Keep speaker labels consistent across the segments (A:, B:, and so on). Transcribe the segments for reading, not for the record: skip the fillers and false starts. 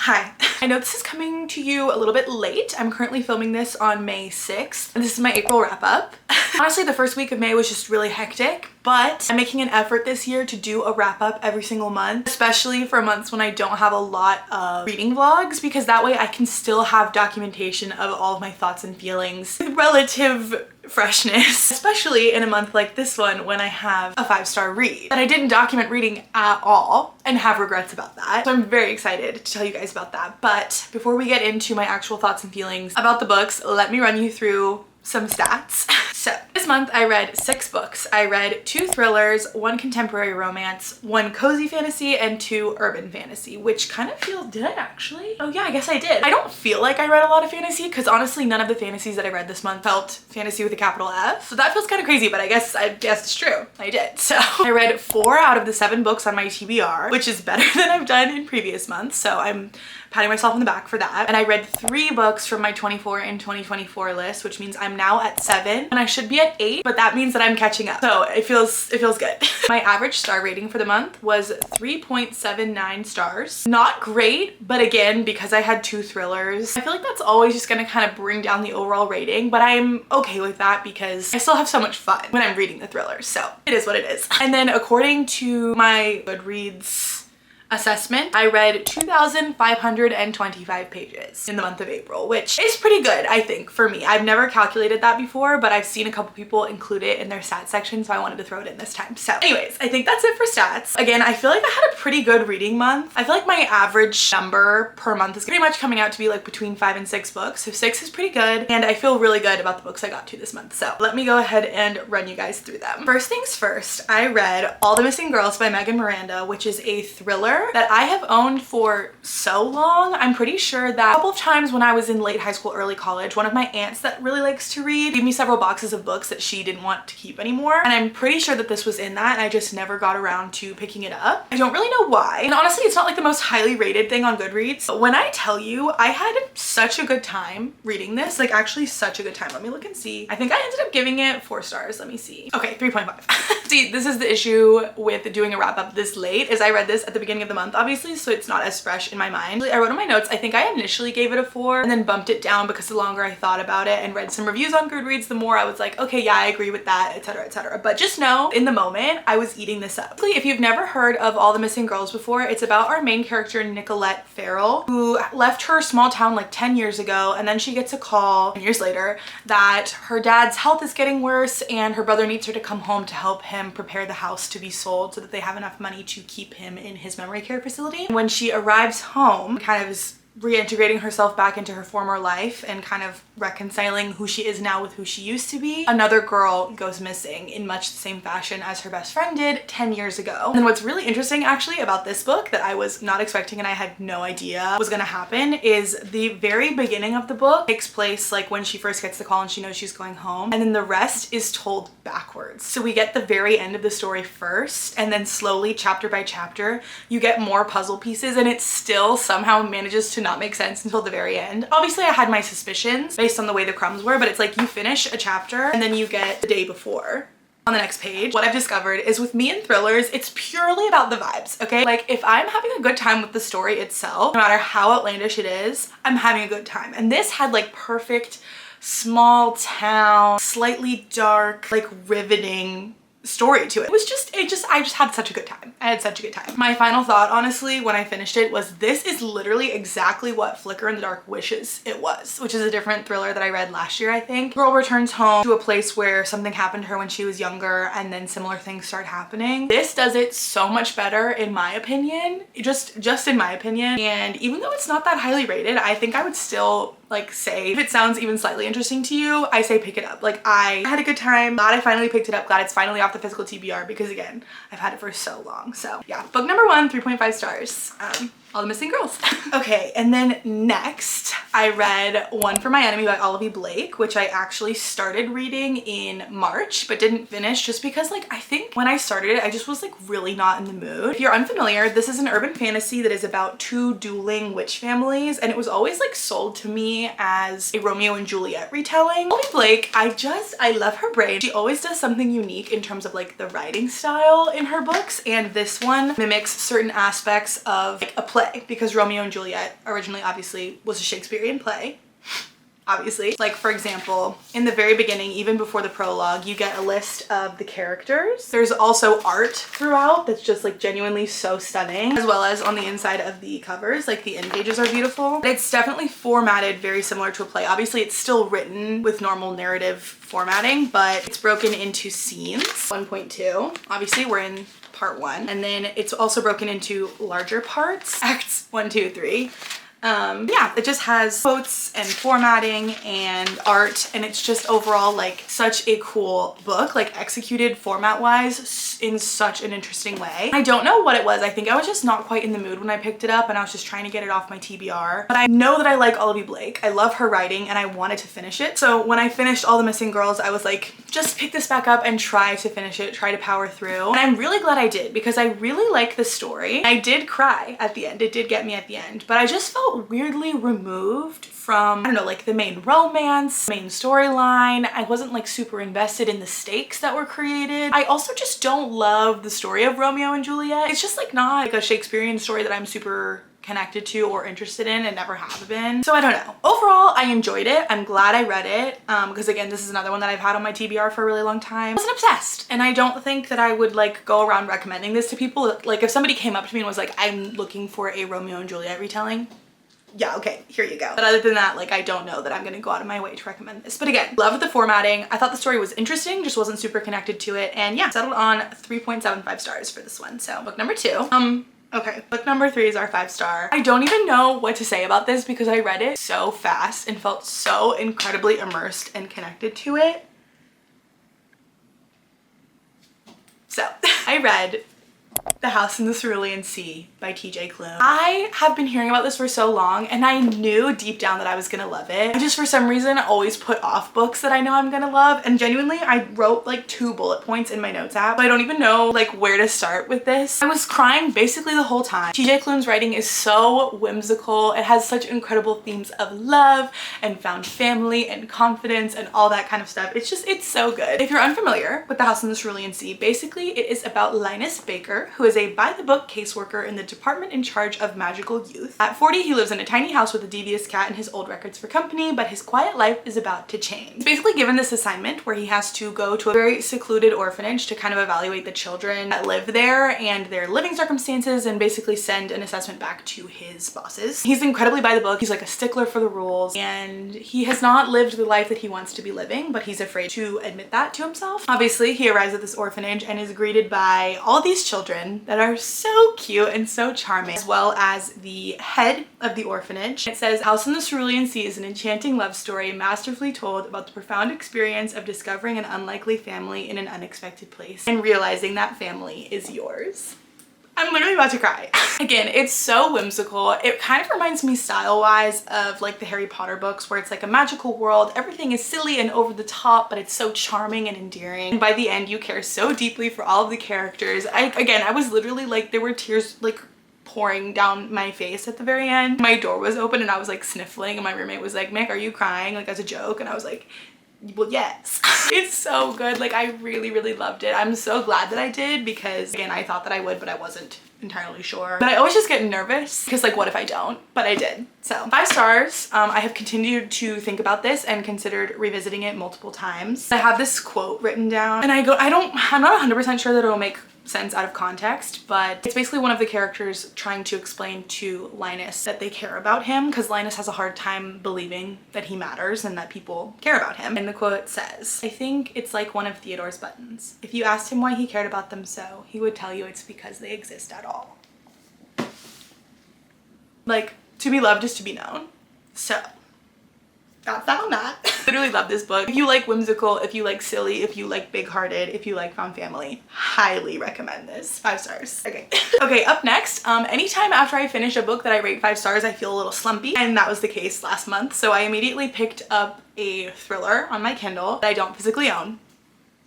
A: Hi. I know this is coming to you a little bit late. I'm currently filming this on May 6th, and this is my April wrap up. Honestly, the first week of May was just really hectic, but I'm making an effort this year to do a wrap up every single month, especially for months when I don't have a lot of reading vlogs, because that way I can still have documentation of all of my thoughts and feelings with relative freshness, especially in a month like this one when I have a 5-star read that I didn't document reading at all and have regrets about that. So I'm very excited to tell you guys about that. But before we get into my actual thoughts and feelings about the books, let me run you through some stats. So this month I read 6 books. I read 2 thrillers, 1 contemporary romance, 1 cozy fantasy, and 2 urban fantasy, which kind of feel, did I actually? Oh yeah, I guess I did. I don't feel like I read a lot of fantasy because honestly none of the fantasies that I read this month felt fantasy with a capital F. So that feels kind of crazy, but I guess it's true. I did. So I read 4 out of the 7 books on my TBR, which is better than I've done in previous months. So I'm patting myself on the back for that. And I read 3 books from my 24 and 2024 list, which means I'm now at 7 and I should be at 8, but that means that I'm catching up. So it feels good. My average star rating for the month was 3.79 stars. Not great, but again, because I had 2 thrillers, I feel like that's always just gonna kind of bring down the overall rating, but I'm okay with that because I still have so much fun when I'm reading the thrillers. So it is what it is. And then according to my Goodreads assessment, I read 2,525 pages in the month of April, which is pretty good, I think, for me. I've never calculated that before, but I've seen a couple people include it in their stats section, so I wanted to throw it in this time. So anyways, I think that's it for stats. Again, I feel like I had a pretty good reading month. I feel like my average number per month is pretty much coming out to be like between 5 and 6 books. So 6 is pretty good, and I feel really good about the books I got to this month. So let me go ahead and run you guys through them. First things first, I read All the Missing Girls by Megan Miranda, which is a thriller that I have owned for so long. I'm pretty sure that a couple of times when I was in late high school, early college, one of my aunts that really likes to read gave me several boxes of books that she didn't want to keep anymore. And I'm pretty sure that this was in that, and I just never got around to picking it up. I don't really know why. And honestly, it's not like the most highly rated thing on Goodreads. But when I tell you, I had such a good time reading this, like actually such a good time. Let me look and see. I think I ended up giving it 4 stars. Let me see. Okay, 3.5. See, this is the issue with doing a wrap up this late, is I read this at the beginning of the month, obviously, so it's not as fresh in my mind. I wrote in my notes, I think I initially gave it a 4 and then bumped it down because the longer I thought about it and read some reviews on Goodreads, the more I was like, okay, yeah, I agree with that, etc, etc. But just know, in the moment, I was eating this up. If you've never heard of All the Missing Girls before, it's about our main character, Nicolette Farrell, who left her small town like 10 years ago, and then she gets a call 10 years later that her dad's health is getting worse and her brother needs her to come home to help him prepare the house to be sold so that they have enough money to keep him in his memory care facility. When she arrives home, kind of is reintegrating herself back into her former life and kind of reconciling who she is now with who she used to be, another girl goes missing in much the same fashion as her best friend did 10 years ago. And what's really interesting actually about this book that I was not expecting and I had no idea was gonna happen is the very beginning of the book takes place like when she first gets the call and she knows she's going home, and then the rest is told backwards. So we get the very end of the story first, and then slowly, chapter by chapter, you get more puzzle pieces, and it still somehow manages to not make sense until the very end. Obviously I had my suspicions based on the way the crumbs were, but it's like you finish a chapter and then you get the day before. On the next page, what I've discovered is with me and thrillers, it's purely about the vibes, okay? Like if I'm having a good time with the story itself, no matter how outlandish it is, I'm having a good time. And this had like perfect small town, slightly dark, like riveting story to it. I just had such a good time. I had such a good time. My final thought, honestly, when I finished it was this is literally exactly what Flicker in the Dark wishes it was, which is a different thriller that I read last year, I think. Girl returns home to a place where something happened to her when she was younger and then similar things start happening. This does it so much better in my opinion, just in my opinion. And even though it's not that highly rated, I think I would still like say, if it sounds even slightly interesting to you, I say pick it up. Like I had a good time, glad I finally picked it up, glad it's finally off the physical TBR because again, I've had it for so long. So yeah, book number 1, 3.5 stars. All the Missing Girls. Okay, and then next I read One for My Enemy by Olivia Blake, which I actually started reading in March but didn't finish just because like I think when I started it I just was like really not in the mood. If you're unfamiliar, this is an urban fantasy that is about two dueling witch families, and it was always like sold to me as a Romeo and Juliet retelling. Olivia Blake, I love her brain. She always does something unique in terms of like the writing style in her books, and this one mimics certain aspects of like a play, because Romeo and Juliet originally obviously was a Shakespearean play. Obviously. Like for example, in the very beginning, even before the prologue, you get a list of the characters. There's also art throughout that's just like genuinely so stunning, as well as on the inside of the covers, like the end pages are beautiful. It's definitely formatted very similar to a play. Obviously it's still written with normal narrative formatting, but it's broken into scenes. 1.2. Obviously we're in part 1, and then it's also broken into larger parts, acts 1, 2, 3. Yeah, it just has quotes and formatting and art, and it's just overall like such a cool book, like executed format wise in such an interesting way. I don't know what it was. I think I was just not quite in the mood when I picked it up, and I was just trying to get it off my TBR. But I know that I like Olivia Blake. I love her writing and I wanted to finish it. So when I finished All the Missing Girls, I was like, just pick this back up and try to finish it, try to power through. And I'm really glad I did, because I really like the story. I did cry at the end. It did get me at the end, but I just felt weirdly removed from, I don't know, like the main romance, main storyline. I wasn't like super invested in the stakes that were created. I also just don't love the story of Romeo and Juliet. It's just like not like a Shakespearean story that I'm super connected to or interested in, and never have been. So I don't know. Overall, I enjoyed it. I'm glad I read it, because again, this is another one that I've had on my TBR for a really long time. I wasn't obsessed, and I don't think that I would like go around recommending this to people. Like if somebody came up to me and was like, I'm looking for a Romeo and Juliet retelling, yeah, okay, here you go. But other than that, like I don't know that I'm gonna go out of my way to recommend this. But again, loved the formatting. I thought the story was interesting, just wasn't super connected to it. And yeah, settled on 3.75 stars for this one. So book number 2. Okay, book number 3 is our 5-star. I don't even know what to say about this because I read it so fast and felt so incredibly immersed and connected to it. So I read The House in the Cerulean Sea by TJ Klune. I have been hearing about this for so long, and I knew deep down that I was gonna love it. I just for some reason always put off books that I know I'm gonna love, and genuinely I wrote like 2 bullet points in my notes app. I don't even know like where to start with this. I was crying basically the whole time. TJ Klune's writing is so whimsical. It has such incredible themes of love and found family and confidence and all that kind of stuff. It's so good. If you're unfamiliar with The House in the Cerulean Sea, basically it is about Linus Baker, who is a by-the-book caseworker in the department in charge of magical youth. At 40, he lives in a tiny house with a devious cat and his old records for company, but his quiet life is about to change. He's basically given this assignment where he has to go to a very secluded orphanage to kind of evaluate the children that live there and their living circumstances, and basically send an assessment back to his bosses. He's incredibly by the book. He's like a stickler for the rules, and he has not lived the life that he wants to be living, but he's afraid to admit that to himself. Obviously, he arrives at this orphanage and is greeted by all these children that are so cute and so charming, as well as the head of the orphanage. It says, House in the Cerulean Sea is an enchanting love story masterfully told about the profound experience of discovering an unlikely family in an unexpected place and realizing that family is yours. I'm literally about to cry. Again, it's so whimsical. It kind of reminds me style-wise of like the Harry Potter books, where it's like a magical world. Everything is silly and over the top, but it's so charming and endearing. And by the end, you care so deeply for all of the characters. I was literally like, there were tears like pouring down my face at the very end. My door was open and I was like sniffling, and my roommate was like, Mick, are you crying? Like as a joke. And I was like, well, yes. It's so good. Like I really, really loved it. I'm so glad that I did, because again, I thought that I would, but I wasn't entirely sure. But I always just get nervous because like, what if I don't? But I did. So 5 stars. I have continued to think about this and considered revisiting it multiple times. I have this quote written down, and I'm not 100% sure that it'll make sense out of context, but it's basically one of the characters trying to explain to Linus that they care about him, because Linus has a hard time believing that he matters and that people care about him. And the quote says, I think it's like one of Theodore's buttons. If you asked him why he cared about them so, he would tell you it's because they exist at all. Like, to be loved is to be known. So Got that on that. Literally love this book. If you like whimsical, if you like silly, if you like big-hearted, if you like found family, highly recommend this. 5 stars. Okay. Okay, up next, anytime after I finish a book that I rate 5 stars, I feel a little slumpy, and that was the case last month. So I immediately picked up a thriller on my Kindle that I don't physically own,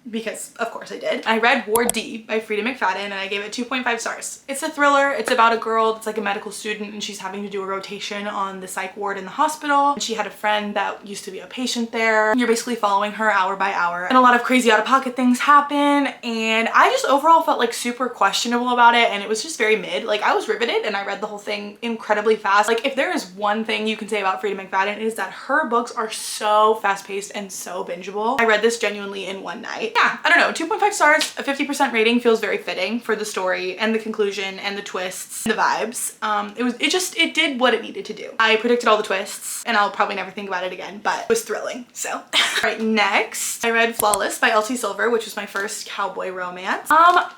A: because of course I did. I read Ward D by Frida McFadden and I gave it 2.5 stars. It's a thriller. It's about a girl that's like a medical student and she's having to do a rotation on the psych ward in the hospital. And she had a friend that used to be a patient there. You're basically following her hour by hour and a lot of crazy out-of-pocket things happen. And I just overall felt like super questionable about it, and it was just very mid. Like, I was riveted and I read the whole thing incredibly fast. Like, if there is one thing you can say about Frida McFadden, it is that her books are so fast-paced and so bingeable. I read this genuinely in one night. Yeah, I don't know, 2.5 stars, a 50% rating feels very fitting for the story and the conclusion and the twists and the vibes. It did what it needed to do. I predicted all the twists and I'll probably never think about it again, but it was thrilling, so. All right, next, I read Flawless by Elsie Silver, which was my first cowboy romance.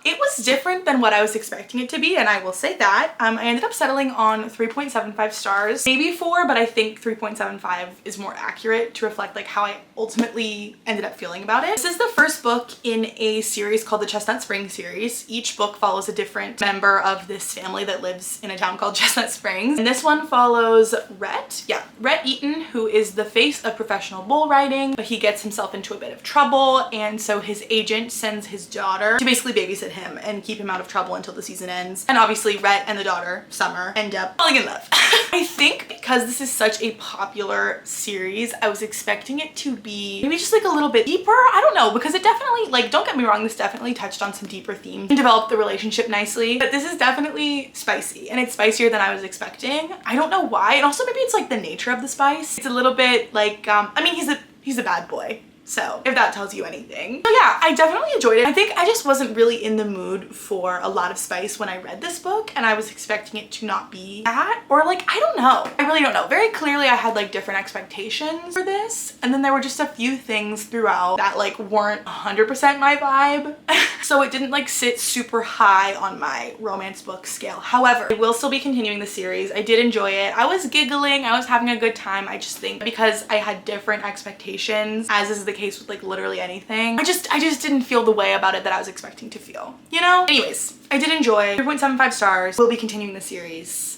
A: It was different than what I was expecting it to be, and I will say that. I ended up settling on 3.75 stars, maybe 4, but I think 3.75 is more accurate to reflect like how I ultimately ended up feeling about it. This is the first book in a series called the Chestnut Springs series. Each book follows a different member of this family that lives in a town called Chestnut Springs. And this one follows Rhett. Yeah, Rhett Eaton, who is the face of professional bull riding, but he gets himself into a bit of trouble, and so his agent sends his daughter to basically babysit him and keep him out of trouble until the season ends. And obviously Rhett and the daughter, Summer, end up falling in love. I think because this is such a popular series, I was expecting it to be maybe just like a little bit deeper. I don't know, because it definitely, like, don't get me wrong, this definitely touched on some deeper themes and developed the relationship nicely, but this is definitely spicy, and it's spicier than I was expecting. I don't know why, and also maybe it's like the nature of the spice. It's a little bit like, I mean, he's a bad boy. So if that tells you anything. So yeah, I definitely enjoyed it. I think I just wasn't really in the mood for a lot of spice when I read this book, and I was expecting it to not be that, or like, I don't know. I really don't know. Very clearly I had like different expectations for this, and then there were just a few things throughout that like weren't 100% my vibe. So it didn't like sit super high on my romance book scale. However, I will still be continuing the series. I did enjoy it. I was giggling. I was having a good time. I just think because I had different expectations, as is the case with like literally anything, I just didn't feel the way about it that I was expecting to feel, you know? Anyways, I did enjoy. 3.75 stars. We'll be continuing the series.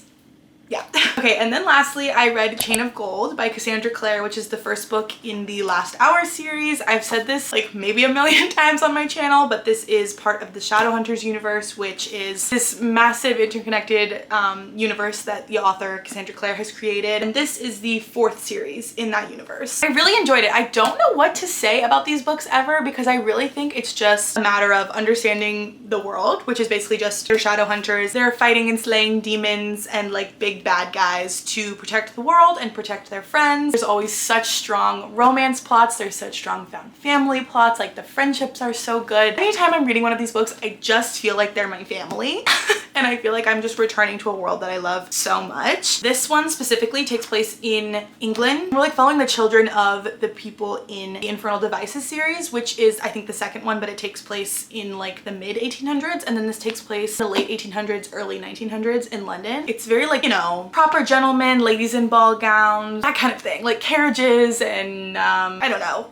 A: Yeah. Okay, and then lastly, I read Chain of Gold by Cassandra Clare, which is the first book in the Last Hour series. I've said this like maybe a million times on my channel, but this is part of the Shadowhunters universe, which is this massive interconnected universe that the author Cassandra Clare has created. And this is the 4th series in that universe. I really enjoyed it. I don't know what to say about these books ever, because I really think it's just a matter of understanding the world, which is basically just they're Shadowhunters. They're fighting and slaying demons and like big bad guys to protect the world and protect their friends. There's always such strong romance plots. There's such strong found family plots. Like, the friendships are so good. Anytime I'm reading one of these books, I just feel like they're my family. And I feel like I'm just returning to a world that I love so much. This one specifically takes place in England. We're like following the children of the people in the Infernal Devices series, which is I think the second one, but it takes place in like the mid 1800s, and then this takes place in the late 1800s, early 1900s in London. It's very like, you know, proper gentlemen, ladies in ball gowns, that kind of thing, like carriages and I don't know.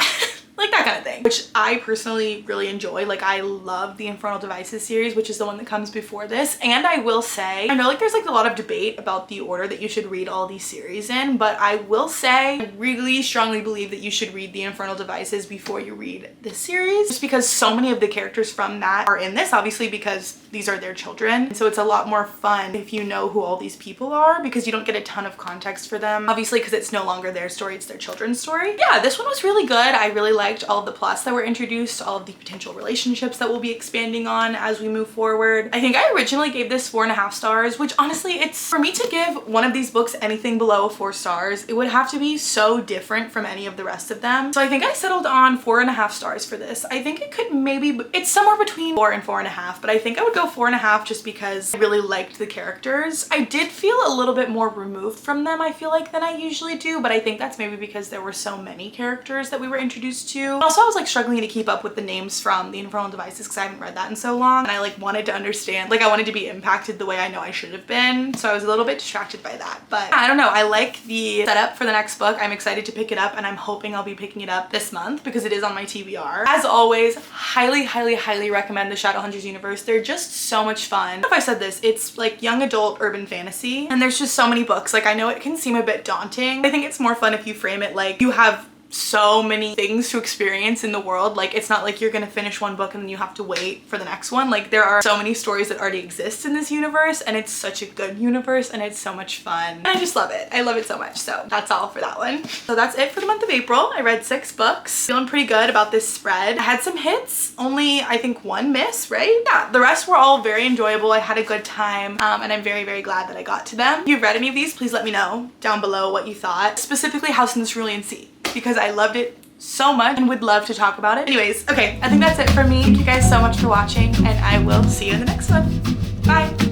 A: Like that kind of thing, which I personally really enjoy. Like, I love the Infernal Devices series, which is the one that comes before this. And I will say, I know like there's like a lot of debate about the order that you should read all these series in, but I will say I really strongly believe that you should read the Infernal Devices before you read this series, just because so many of the characters from that are in this, obviously because these are their children. And so it's a lot more fun if you know who all these people are, because you don't get a ton of context for them, obviously, because it's no longer their story, it's their children's story. Yeah, this one was really good. I really liked all of the plots that were introduced, all of the potential relationships that we'll be expanding on as we move forward. I think I originally gave this 4.5 stars, which honestly, it's for me to give one of these books anything below 4 stars, it would have to be so different from any of the rest of them. So I think I settled on 4.5 stars for this. I think it could maybe, it's somewhere between 4 and 4.5, but I think I would go 4.5 just because I really liked the characters. I did feel a little bit more removed from them, I feel like, than I usually do, but I think that's maybe because there were so many characters that we were introduced to to. Also, I was like struggling to keep up with the names from The Infernal Devices because I haven't read that in so long, and I like wanted to understand, like I wanted to be impacted the way I know I should have been, so I was a little bit distracted by that. But I don't know, I like the setup for the next book. I'm excited to pick it up, and I'm hoping I'll be picking it up this month because it is on my TBR. As always, highly recommend the Shadowhunters universe. They're just so much fun. I don't know if I said this, it's like young adult urban fantasy, and there's just so many books. Like I know it can seem a bit daunting. I think it's more fun if you frame it like you have so many things to experience in the world. Like it's not like you're gonna finish one book and then you have to wait for the next one. Like there are so many stories that already exist in this universe, and it's such a good universe, and it's so much fun, and I just love it. I love it so much. So that's all for that one. So that's it for the month of April. I read 6 books. Feeling pretty good about this spread. I had some hits, only I think 1 miss, right? Yeah, the rest were all very enjoyable. I had a good time, and I'm very glad that I got to them. If you've read any of these, please let me know down below what you thought, specifically House in the Cerulean Sea, because I loved it so much and would love to talk about it. Anyways, okay, I think that's it for me. Thank you guys so much for watching, and I will see you in the next one. Bye.